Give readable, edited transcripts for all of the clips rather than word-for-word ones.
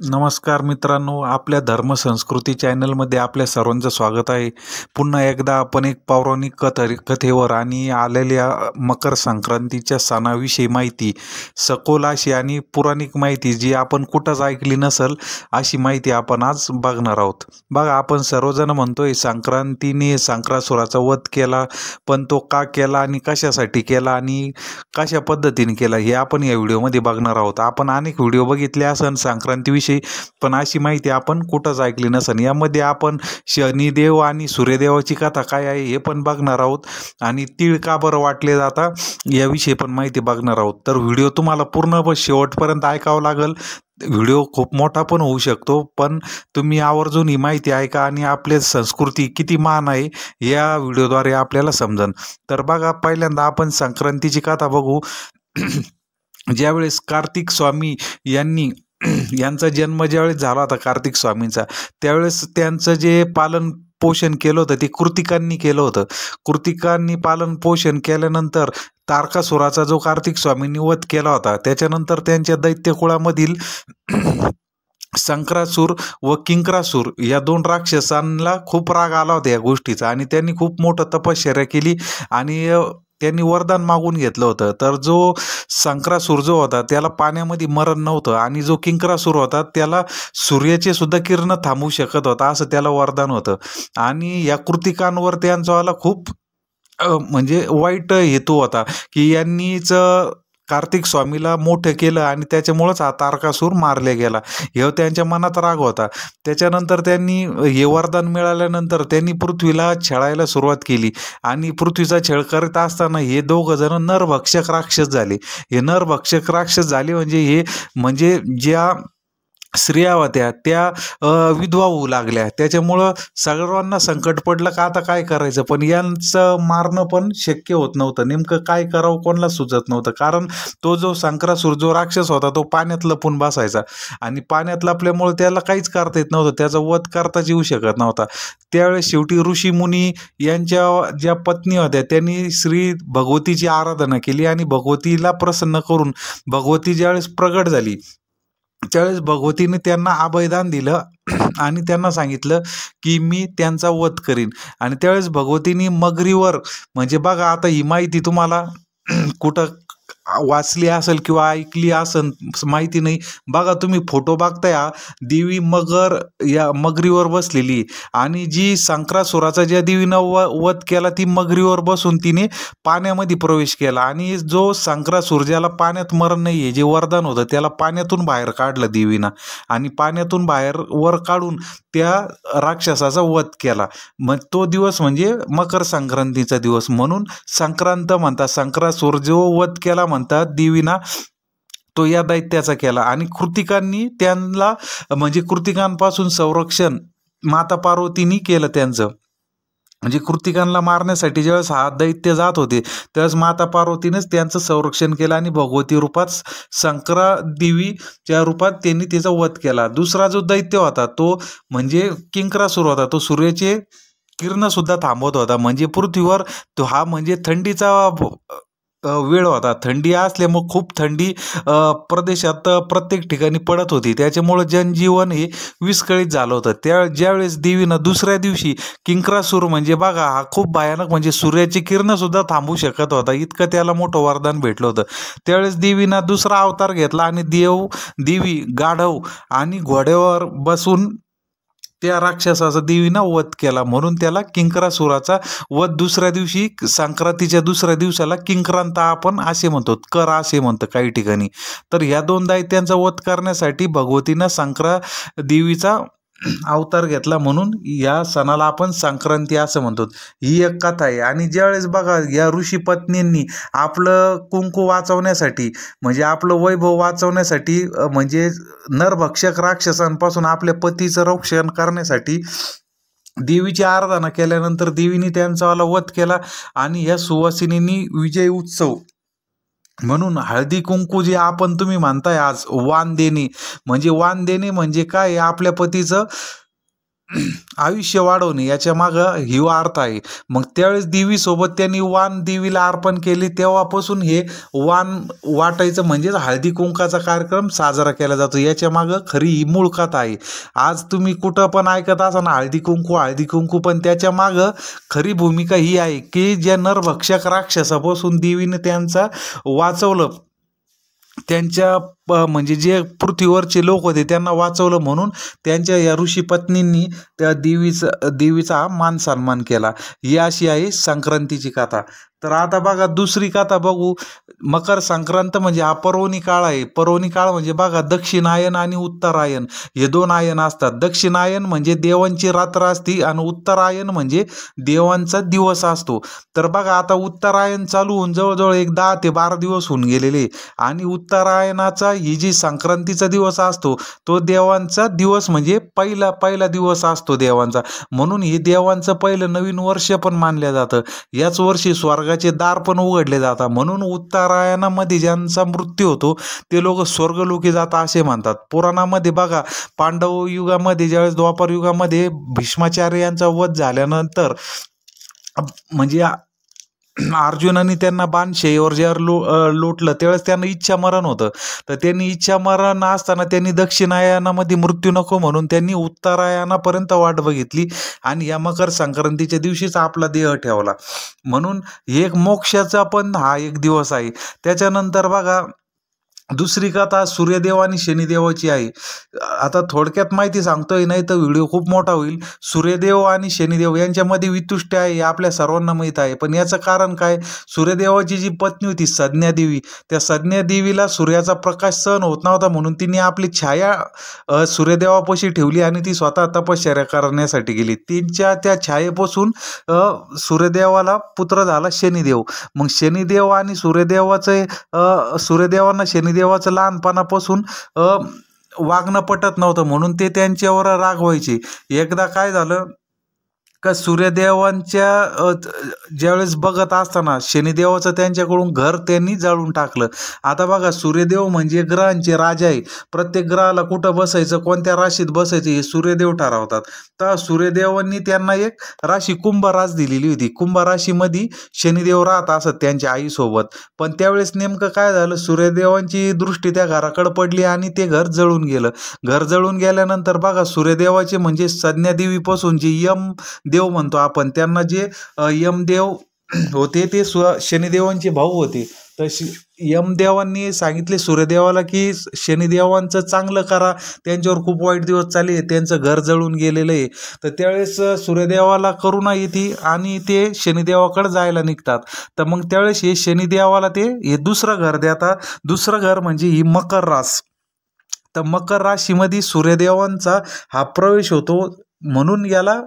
नमस्कार मित्रांनो, आपल्या धर्मसंस्कृती चॅनलमध्ये आपल्या सर्वांचं स्वागत आहे. पुन्हा एकदा आपण एक पौराणिक कथेवर आणि आलेल्या मकर संक्रांतीच्या सणाविषयी माहिती, सखोल अशी आणि पुराणिक माहिती जी आपण कुठंच ऐकली नसेल अशी माहिती आपण आज बघणार आहोत. बघा, आपण सर्वजण म्हणतोय संक्रांतीने संक्रासुराचा वध केला, पण तो का केला आणि कशासाठी केला आणि कशा पद्धतीने केला हे आपण या व्हिडिओमध्ये बघणार आहोत. आपण अनेक व्हिडिओ बघितले असन संक्रांतीविषयी, पण अशी माहिती आपण कुठंच ऐकली नसेल. यामध्ये आपण शनिदेव आणि सूर्यदेवाची कथा काय आहे हे पण बघणार आहोत आणि तीळ का बरं वाटले जातात याविषयी पण माहिती बघणार आहोत. तर व्हिडिओ तुम्हाला पूर्ण शेवटपर्यंत ऐकावं लागेल. व्हिडिओ खूप मोठा पण होऊ शकतो, पण तुम्ही आवर्जून ही माहिती ऐका आणि आपली संस्कृती किती महान आहे या व्हिडिओद्वारे आपल्याला समजेल. तर बघा, पहिल्यांदा आपण संक्रांतीची कथा बघू. ज्यावेळेस कार्तिक स्वामी यांचा जन्म ज्यावेळेस झाला होता कार्तिक स्वामींचा, त्यावेळेस त्यांचं जे पालन पोषण केलं होतं ते कृतिकांनी केलं होतं. कृतिकांनी पालन पोषण केल्यानंतर तारकासुराचा जो कार्तिक स्वामींनी वध केला होता, त्याच्यानंतर त्यांच्या दैत्यकुळामधील संक्रासूर व किंक्रासूर या दोन राक्षसांना खूप राग आला होता या गोष्टीचा आणि त्यांनी खूप मोठं तपश्चर्या केली आणि त्यांनी वरदान मागून घेतलं होतं. तर जो संक्रासूर जो होता त्याला पाण्यामध्ये मरण नव्हतं आणि जो किंक्रासूर होता त्याला सूर्याचे सुद्धा किरण थांबवू शकत होता, असं त्याला वरदान होतं. आणि या कृतिकांवर त्यांचा खूप म्हणजे वाईट हेतू होता की यांनीच कार्तिक स्वामीला मोठं केलं आणि त्याच्यामुळंच हा तारकासूर मारला गेला, हे त्यांच्या मनात राग होता. त्याच्यानंतर त्यांनी हे वरदान मिळाल्यानंतर त्यांनी पृथ्वीला छळायला सुरुवात केली आणि पृथ्वीचा छळ करत असताना हे दोघं जण नरभक्षक राक्षस झाले. हे नरभक्षक राक्षस झाले म्हणजे ज्या स्त्रिया होत्या त्या विधवा होऊ लागल्या. त्याच्यामुळं सर्वांना संकट पडलं का आता काय करायचं, पण यांचं मारणं पण शक्य होत नव्हतं. नेमकं काय करावं कोणाला सुचत नव्हतं, कारण तो जो संक्रासूर जो राक्षस होता तो पाण्यात लपून बसायचा आणि पाण्यात लपल्यामुळे त्याला काहीच करता येत नव्हतं, त्याचा वध करताच येऊ शकत नव्हता. त्यावेळेस शेवटी ऋषी मुनी यांच्या ज्या पत्नी होत्या त्यांनी श्री भगवतीची आराधना केली आणि भगवतीला प्रसन्न करून भगवती ज्यावेळेस प्रगट झाली त्यावेळेस भगवतीने त्यांना अभयदान दिलं आणि त्यांना सांगितलं की मी त्यांचा वध करीन. आणि त्यावेळेस भगवतीने मगरीवर, म्हणजे बघा आता ही माहिती तुम्हाला कुठं वाचली असेल किंवा ऐकली असेल माहिती नाही, बघा तुम्ही फोटो बघताय, देवी मगर या मगरीवर बसलेली आणि जी संक्रासुराचा ज्या देवीनं वध केला ती मगरीवर बसून तिने पाण्यामध्ये प्रवेश केला आणि जो संक्रासूर ज्याला पाण्यात मरण नाही आहे जे वरदान होतं त्याला पाण्यातून बाहेर काढलं देवीनं आणि पाण्यातून बाहेर वर काढून त्या राक्षसाचा वध केला. मग तो दिवस म्हणजे मकर संक्रांतीचा दिवस म्हणून संक्रांत म्हणतात. संक्रासूर जो वध केला म्हणतात देवीना तो या दैत्याचा केला आणि कृतिकांनी त्यांना म्हणजे कृतिकांपासून संरक्षण माता पार्वतीने केलं त्यांचं. म्हणजे कृतिकांना मारण्यासाठी ज्यावेळेस हा दैत्य जात होते त्यावेळेस माता पार्वतीनेच त्यांचं संरक्षण केलं आणि भगवती रूपात संक्रा देवीच्या रूपात त्यांनी त्याचा वध केला. दुसरा जो दैत्य होता तो म्हणजे किंक्रासूर होता, तो सूर्याचे किरण सुद्धा थांबवत होता. म्हणजे पृथ्वीवर तो हा म्हणजे थंडीचा वेळ होता, थंडी असल्यामुळे खूप थंडी प्रदेशात प्रत्येक ठिकाणी पडत होती, त्याच्यामुळं जनजीवन हे विस्कळीत झालं होतं. ज्यावेळेस देवीनं दुसऱ्या दिवशी किंक्रासूर म्हणजे बघा हा खूप भयानक म्हणजे सूर्याची किरणं सुद्धा थांबवू शकत होता, इतकं त्याला मोठं वरदान भेटलं होतं. त्यावेळेस देवीनं दुसरा अवतार घेतला आणि देवी गाढव आणि घोड्यावर बसून त्या राक्षसाचा देवीनं वध केला, म्हणून त्याला किंक्रासुराचा वध दुसऱ्या दिवशी संक्रांतीच्या दुसऱ्या दिवसाला किंक्रांत आपण असे म्हणतो, कर असे म्हणतं काही ठिकाणी. तर ह्या दोन दैत्यांचा वध करण्यासाठी भगवतीनं संक्रा देवीचा अवतार घेतला, म्हणून या सणाला आपण संक्रांती असं म्हणतो. ही एक कथा आहे. आणि ज्यावेळेस बघा या ऋषी पत्नींनी आपलं कुंकू वाचवण्यासाठी म्हणजे आपलं वैभव वाचवण्यासाठी म्हणजे नरभक्षक राक्षसांपासून आपल्या पतीचं रक्षण करण्यासाठी देवीची आराधना केल्यानंतर देवीने त्यांचा वध केला आणि या सुवासिनींनी विजय उत्सव म्हणून हळदी कुंकू जे आपण तुम्ही म्हणताय आज वाण देणे म्हणजे काय, आपल्या पतीचं आयुष्य वाढवणे याच्या मागं ही अर्थ आहे. मग त्यावेळेस देवीसोबत त्यांनी वाण देवीला अर्पण केले, तेव्हापासून हे वाण वाटायचं म्हणजेच हळदी कुंकाचा कार्यक्रम साजरा केला जातो. याच्या मागं खरी ही मूळ कथा आहे. आज तुम्ही कुठं पण ऐकत असा ना हळदी कुंकू, पण त्याच्या मागं खरी भूमिका ही आहे की ज्या नरभक्षक राक्षसापासून देवीने त्यांचा वाचवलं, त्यांच्या म्हणजे जे पृथ्वीवरचे लोक होते त्यांना वाचवलं, म्हणून त्यांच्या या ऋषी पत्नींनी त्या देवीचा मान सन्मान केला. ही अशी आहे संक्रांतीची कथा. तर आता बघा दुसरी कथा बघू. मकर संक्रांत म्हणजे हा पर्वणी काळ आहे. पर्वणी काळ म्हणजे बघा दक्षिणायन आणि उत्तरायण हे दोन आयन असतात. दक्षिणायन म्हणजे देवांची रात्र असती आणि उत्तरायण म्हणजे देवांचा दिवस असतो. तर बघा आता उत्तरायण चालू होऊन जवळजवळ 10 ते 12 दिवस होऊन गेलेले, आणि उत्तरायणाचा ही जी संक्रांतीचा दिवस असतो तो देवांचा दिवस म्हणजे पहिला दिवस असतो देवांचा, म्हणून हे देवांचं पहिलं नवीन वर्ष पण मानलं जातं. याच वर्षी स्वर्गाचे दार पण उघडले जातात, म्हणून उत्तरायणामध्ये ज्यांचा मृत्यू होतो ते लोक स्वर्गलोकी जातात असे म्हणतात. पुराणामध्ये बघा पांडव युगामध्ये ज्यावेळेस द्वापर युगामध्ये भीष्माचार्य यांचा वध झाल्यानंतर म्हणजे अर्जुनाने त्यांना बाणशेवर ज्यावर लोटलं त्यावेळेस त्यांना इच्छा मरण होतं. तर त्यांनी इच्छा मरण असताना त्यांनी दक्षिणायनामध्ये मृत्यू नको म्हणून त्यांनी उत्तरायणापर्यंत वाट बघितली आणि या मकर संक्रांतीच्या दिवशीच आपला देह ठेवला. म्हणून एक मोक्षाचा पण हा एक दिवस आहे. त्याच्यानंतर बघा दुसरी कथा सूर्यदेव आणि शनिदेवाची आहे. आता थोडक्यात माहिती सांगतोय, नाही तर व्हिडिओ खूप मोठा होईल. सूर्यदेव आणि शनिदेव यांच्यामध्ये वितुष्ट आहे हे आपल्या सर्वांना माहीत आहे, पण याचं कारण काय? सूर्यदेवाची जी पत्नी होती संज्ञादेवी, त्या संज्ञादेवीला सूर्याचा प्रकाश सहन होत नव्हता, म्हणून तिने आपली छाया सूर्यदेवापाशी ठेवली आणि ती स्वतः तपश्चर्या करण्यासाठी गेली. त्या छायेपासून सूर्यदेवाला पुत्र झाला शनिदेव. मग शनिदेव आणि सूर्यदेवांना शनिदेवाचं लहानपणापासून वागणं पटत नव्हतं, म्हणून ते त्यांच्यावर रागवायचे. एकदा काय झालं का सूर्यदेवांच्या ज्यावेळेस बघत असताना शनिदेवाचं त्यांच्याकडून घर त्यांनी जाळून टाकलं. आता बघा सूर्यदेव म्हणजे ग्रहांचे राजा आहे. प्रत्येक ग्रहाला कुठं बसायचं, कोणत्या राशीत बसायचं हे सूर्यदेव ठरवतात. तर सूर्यदेवांनी त्यांना एक राशी कुंभ रास दिलेली होती. कुंभ राशीमध्ये शनिदेव राहत असत त्यांच्या आईसोबत. पण त्यावेळेस नेमकं काय झालं, सूर्यदेवांची दृष्टी त्या घराकडे पडली आणि ते घर जळून गेलं. घर जळून गेल्यानंतर बघा सूर्यदेवाचे म्हणजे संज्ञादेवीपासून जे यम देव म्हणतो आपण, त्यांना जे यमदेव होते ते शनिदेवांचे भाऊ होते. तर यमदेवांनी सांगितले सूर्यदेवाला की शनिदेवांचं चांगलं करा, त्यांच्यावर खूप वाईट दिवस चालले, त्यांचं घर जळून गेलेलं आहे. तर त्यावेळेस सूर्यदेवाला करुणा येते आणि ते शनिदेवाकडे जायला निघतात. तर मग त्यावेळेस हे शनिदेवाला हे दुसरं घर देतात. दुसरं घर म्हणजे ही मकर रास. तर मकर राशीमध्ये सूर्यदेवांचा हा प्रवेश होतो, म्हणून याला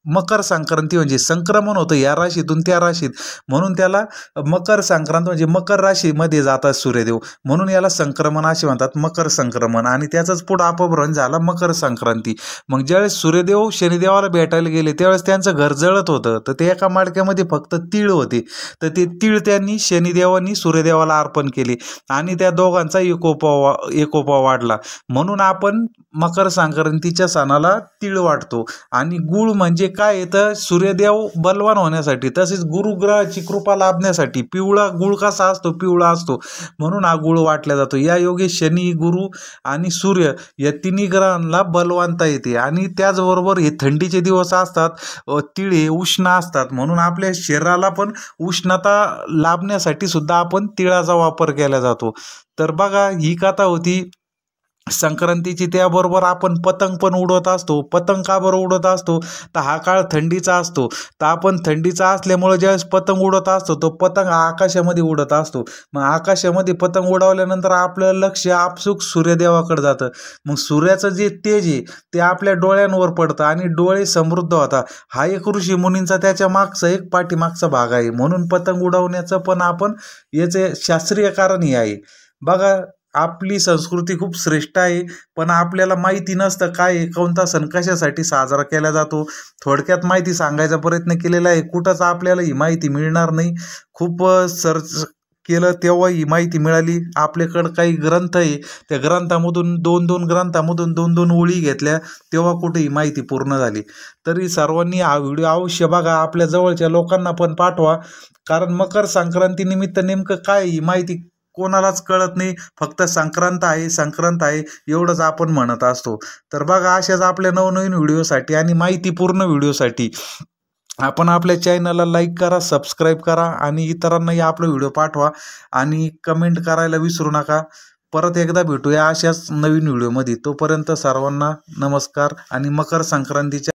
मकर संक्रांती म्हणजे संक्रमण होतं या राशीतून त्या राशीत, म्हणून त्याला मकर संक्रांत म्हणजे मकर राशीमध्ये जातात सूर्यदेव, म्हणून याला संक्रमण असे म्हणतात, मकर संक्रमण. आणि त्याचाच पुढं अपभ्रंश झाला मकर संक्रांती. मग ज्यावेळेस सूर्यदेव शनिदेवाला भेटायला गेले त्यावेळेस त्यांचं घर जळत होतं. तर ते एका माडक्यामध्ये फक्त तीळ होते. तर ते तीळ त्यांनी शनिदेवांनी सूर्यदेवाला अर्पण केले आणि त्या दोघांचा एकोपा वाढला. म्हणून आपण मकर संक्रांतीच्या सणाला तीळ वाटतो. आणि गुळ म्हणजे काय, तर सूर्यदेव बलवान होण्यासाठी, तसेच गुरुग्रहाची कृपा लाभण्यासाठी पिवळा गुळ कसा असतो, पिवळा असतो, म्हणून हा गुळ वाटला जातो. या योगे शनी, गुरु आणि सूर्य या तिन्ही ग्रहांना बलवानता येते. आणि त्याचबरोबर हे थंडीचे दिवस असतात, तीळ हे उष्ण असतात, म्हणून आपल्या शरीराला पण उष्णता लाभण्यासाठी सुद्धा आपण तिळाचा वापर केला जातो. तर बघा ही कथा होती संक्रांतीची. त्याबरोबर आपण पतंग पण उडवत असतो. पतंग का बरं उडवत असतो, तर हा काळ थंडीचा असतो. तर आपण थंडीचा असल्यामुळे ज्यावेळेस पतंग उडवत असतो तो पतंग हा आकाशामध्ये उडत असतो. मग आकाशामध्ये पतंग उडवल्यानंतर आपलं लक्ष आपसूक सूर्यदेवाकडे जातं. मग सूर्याचं जे तेज आहे ते आपल्या डोळ्यांवर पडतं आणि डोळे समृद्ध होतात. हा एक ऋषी मुनींचा त्याच्या मागचा एक पाठीमागचा भाग आहे. म्हणून पतंग उडवण्याचं पण आपण याचे शास्त्रीय कारण हे आहे. बघा आपली संस्कृती खूप श्रेष्ठ आहे, पण आपल्याला माहिती नसतं काय कोणता सण कशासाठी साजरा केला जातो. थोडक्यात माहिती सांगायचा प्रयत्न केलेला आहे. कुठंच आपल्याला ही माहिती मिळणार नाही. खूप सर्च केलं तेव्हा ही माहिती मिळाली. आपल्याकडं काही ग्रंथ आहे, त्या ग्रंथामधून ग्रंथामधून 2-2 ओळी घेतल्या तेव्हा कुठे ही माहिती पूर्ण झाली. तरी सर्वांनी हा व्हिडिओ अवश्य बघा, आपल्या जवळच्या लोकांना पण पाठवा, कारण मकर संक्रांतीनिमित्त नेमकं काय ही माहिती कोणालाच कळत नाही. फक्त संक्रांत आहे एवढंच आपण म्हणत असतो. तर बघा, अशाच आपल्या नवनवीन व्हिडिओसाठी आणि माहितीपूर्ण व्हिडिओसाठी आपण आपल्या चॅनलला लाईक करा, सबस्क्राईब करा आणि इतरांनाही आपला व्हिडिओ पाठवा आणि कमेंट करायला विसरू नका. परत एकदा भेटूया अशाच नवीन व्हिडिओमध्ये. तोपर्यंत सर्वांना नमस्कार आणि मकर संक्रांतीच्या